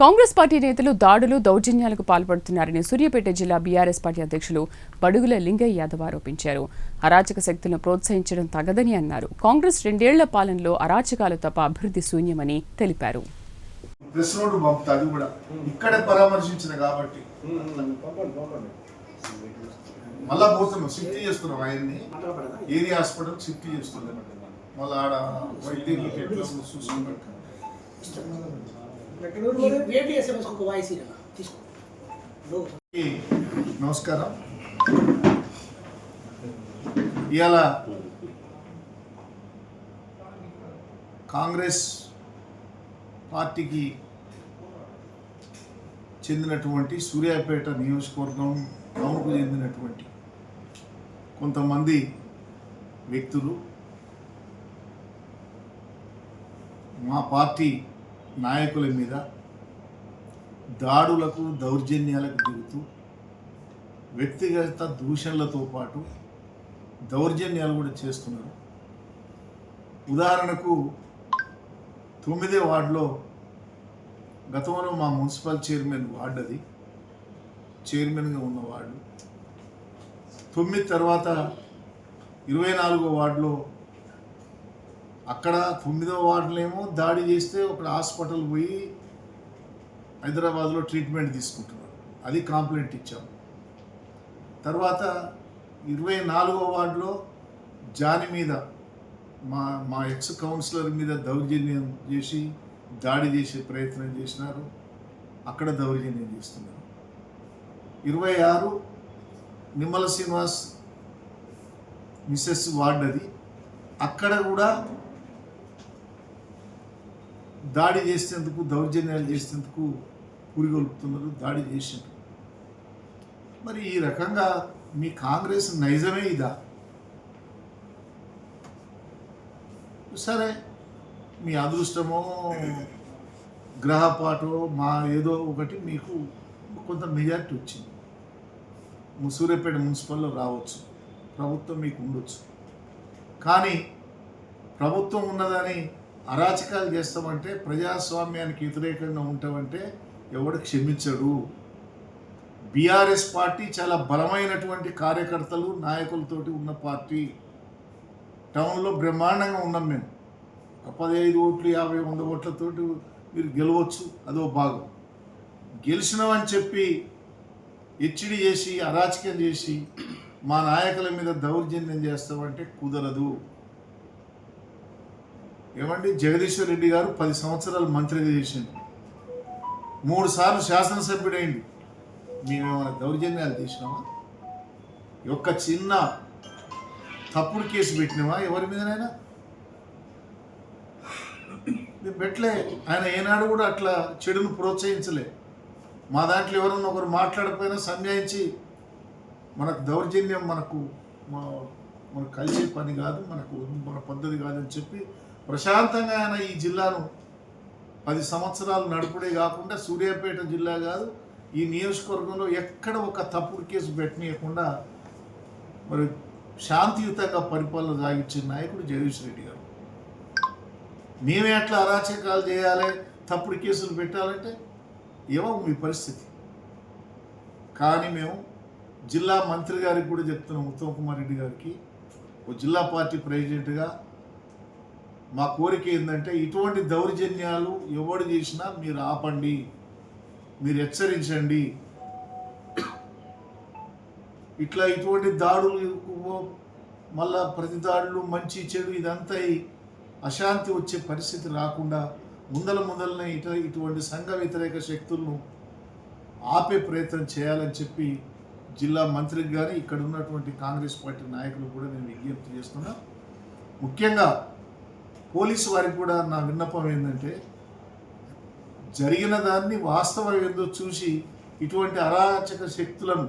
Congress party నేతలు దాడులు దౌర్జన్యాలకు పాల్పడుతున్నారని సూర్యాపేట జిల్లా బీఆర్ఎస్ పార్టీ అధ్యక్షులు బడుగుల లింగయ్య యాదవ్ ఆరోపించారు. అరాచక శక్తులను ప్రోత్సహించడం తగదని అన్నారు. కాంగ్రెస్ 2 ఏళ్ల పాలనలో అరాచకాలు తప్ప అభివృద్ధి శూన్యమని తెలిపారు. మళ్ళా పోతున్నాం, షిఫ్ట్ చేస్తున్నాం. ఆయన్ని ఏరియా హాస్పిటల్ షిఫ్ట్ చేస్తున్నాం. మళ్ళీ ఆడ వైద్యులకి ఎట్లా చూసుకుంటాం. నమస్కారం. ఇవాళ కాంగ్రెస్ పార్టీకి చెందినటువంటి సూర్యాపేట నియోజకవర్గం టౌన్కు చెందినటువంటి కొంతమంది వ్యక్తులు మా పార్టీ నాయకుల మీద దాడులకు దౌర్జన్యాలకు దిగుతూ వ్యక్తిగత దూషణలతో పాటు దౌర్జన్యాలు కూడా చేస్తున్నారు. ఉదాహరణకు 9వ వార్డులో గతంలో మా మున్సిపల్ చైర్మన్ వార్డు, అది చైర్మన్గా ఉన్న వార్డు. 9 తర్వాత 24వ వార్డులో, అక్కడ 9వ వార్డులేమో దాడి చేస్తే ఒక హాస్పిటల్ పోయి హైదరాబాద్లో ట్రీట్మెంట్ తీసుకుంటున్నారు. అది కంప్లైంట్ ఇచ్చాము. తర్వాత 24వ వార్డులో జాని మీద మా ఎక్స్ కౌన్సిలర్ మీద దౌర్జన్యం చేసి దాడి చేసే ప్రయత్నం చేసినారు. అక్కడ దౌర్జన్యం చేస్తున్నారు. 26 నిమ్మల శ్రీనివాస్ మిస్సెస్ వార్డ్, అది అక్కడ కూడా దాడి చేసేందుకు దౌర్జన్యాలు చేసేందుకు పురిగొల్పుతున్నారు, దాడి చేసిండ్రు. మరి ఈ రకంగా మీ కాంగ్రెస్ నైజమే ఇదా? సరే, మీ అదృష్టమో గ్రహపాటో మా ఏదో ఒకటి మీకు కొంత మెజారిటీ వచ్చింది. సూర్యాపేట మున్సిపల్లో రావచ్చు, ప్రభుత్వం మీకు ఉండొచ్చు. కానీ ప్రభుత్వం ఉన్నదని అరాచకాలు చేస్తామంటే, ప్రజాస్వామ్యానికి వ్యతిరేకంగా ఉంటామంటే ఎవడు క్షమించడు. బీఆర్ఎస్ పార్టీ చాలా బలమైనటువంటి కార్యకర్తలు నాయకులతోటి ఉన్న పార్టీ. టౌన్లో బ్రహ్మాండంగా ఉన్నాం మేము. 15 ఓట్లు 50 100 ఓట్లతోటి మీరు గెలవచ్చు, అదో భాగం. గెలిచినామని చెప్పి హెచ్చడి చేసి అరాచకం చేసి మా నాయకుల మీద దౌర్జన్యం చేస్తామంటే కుదరదు. ఏమండి, జగదీశ్వర్ రెడ్డి గారు 10 సంవత్సరాలు మంత్రిగా చేసిండు, 3 సార్లు శాసనసభ్యుడైంది. మేమేమైనా దౌర్జన్యాలు చేసినామా? ఒక్క చిన్న తప్పుడు కేసు పెట్టినామా ఎవరి మీదనైనా? మేము పెట్టలే. ఆయన ఏనాడు కూడా అట్లా చెడును ప్రోత్సహించలే. మా దాంట్లో ఎవరన్నా ఒకరు మాట్లాడకపోయినా సంజాయించి మనకు దౌర్జన్యం మనకు కలిసే పని కాదు, మన పద్ధతి కాదని చెప్పి ప్రశాంతంగా ఆయన ఈ జిల్లాను 10 సంవత్సరాలు నడుపుడే కాకుండా సూర్యాపేట జిల్లా కాదు, ఈ నియోజకవర్గంలో ఎక్కడ ఒక తప్పుడు కేసు పెట్టనీయకుండా మరి శాంతియుతంగా పరిపాలన సాగించే నాయకుడు జగదీష్ రెడ్డి గారు. మేమే అట్లా అరాచకాలు చేయాలి, తప్పుడు కేసులు పెట్టాలంటే ఏమో మీ పరిస్థితి. కానీ మేము జిల్లా మంత్రి గారికి కూడా చెప్తున్నాం, ఉత్తమ్ కుమార్ రెడ్డి గారికి, ఓ జిల్లా పార్టీ ప్రెసిడెంట్గా మా కోరిక ఏంటంటే, ఇటువంటి దౌర్జన్యాలు ఎవడు చేసినా మీరు ఆపండి, మీరు హెచ్చరించండి. ఇటువంటి దాడులు మళ్ళా ప్రతి దాడులు మంచి చెడు ఇదంతా అశాంతి వచ్చే పరిస్థితి రాకుండా ముందలనే ఇటువంటి సంఘ వ్యతిరేక శక్తులను ఆపే ప్రయత్నం చేయాలని చెప్పి జిల్లా మంత్రికి కానీ ఇక్కడ ఉన్నటువంటి కాంగ్రెస్ పార్టీ నాయకులు కూడా నేను విజ్ఞప్తి చేస్తున్నా. ముఖ్యంగా పోలీసు వారికి కూడా నా విన్నపం ఏంటంటే, జరిగిన దాన్ని వాస్తవం ఏందో చూసి ఇటువంటి అరాచక శక్తులను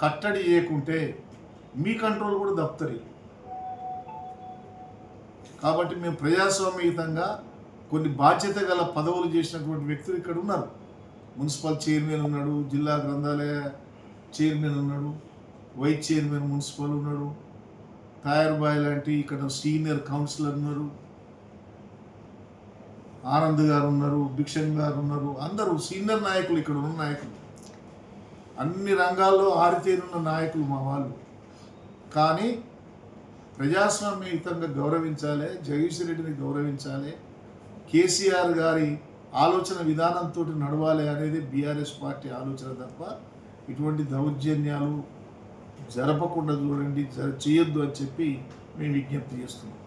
కట్టడి చేయకుంటే మీ కంట్రోల్ కూడా దప్తరి. కాబట్టి మేము ప్రజాస్వామ్యయుతంగా కొన్ని బాధ్యత గల పదవులు చేసినటువంటి వ్యక్తులు ఇక్కడ ఉన్నారు. మున్సిపల్ చైర్మన్ ఉన్నాడు, జిల్లా గ్రంథాలయ చైర్మన్ ఉన్నాడు, వైస్ చైర్మన్ మున్సిపల్ ఉన్నాడు, తయారు బాయ్ లాంటి ఇక్కడ సీనియర్ కౌన్సిలర్ ఉన్నారు. ఆనంద్ గారు ఉన్నారు, భిక్షన్ గారు ఉన్నారు, అందరూ సీనియర్ నాయకులు, ఇక్కడ ఉన్న నాయకులు, అన్ని రంగాల్లో ఆరితేరున్న నాయకులు మా వాళ్ళు. కానీ ప్రజాస్వామ్యయుతంగా గౌరవించాలి, జగదీశ్వర్ రెడ్డిని గౌరవించాలి, కేసీఆర్ గారి ఆలోచన విధానంతో నడవాలి అనేది బీఆర్ఎస్ పార్టీ ఆలోచన తప్ప ఇటువంటి దౌర్జన్యాలు జరపకుండా చూడండి, చేయొద్దు అని చెప్పి మేము విజ్ఞప్తి చేస్తున్నాం.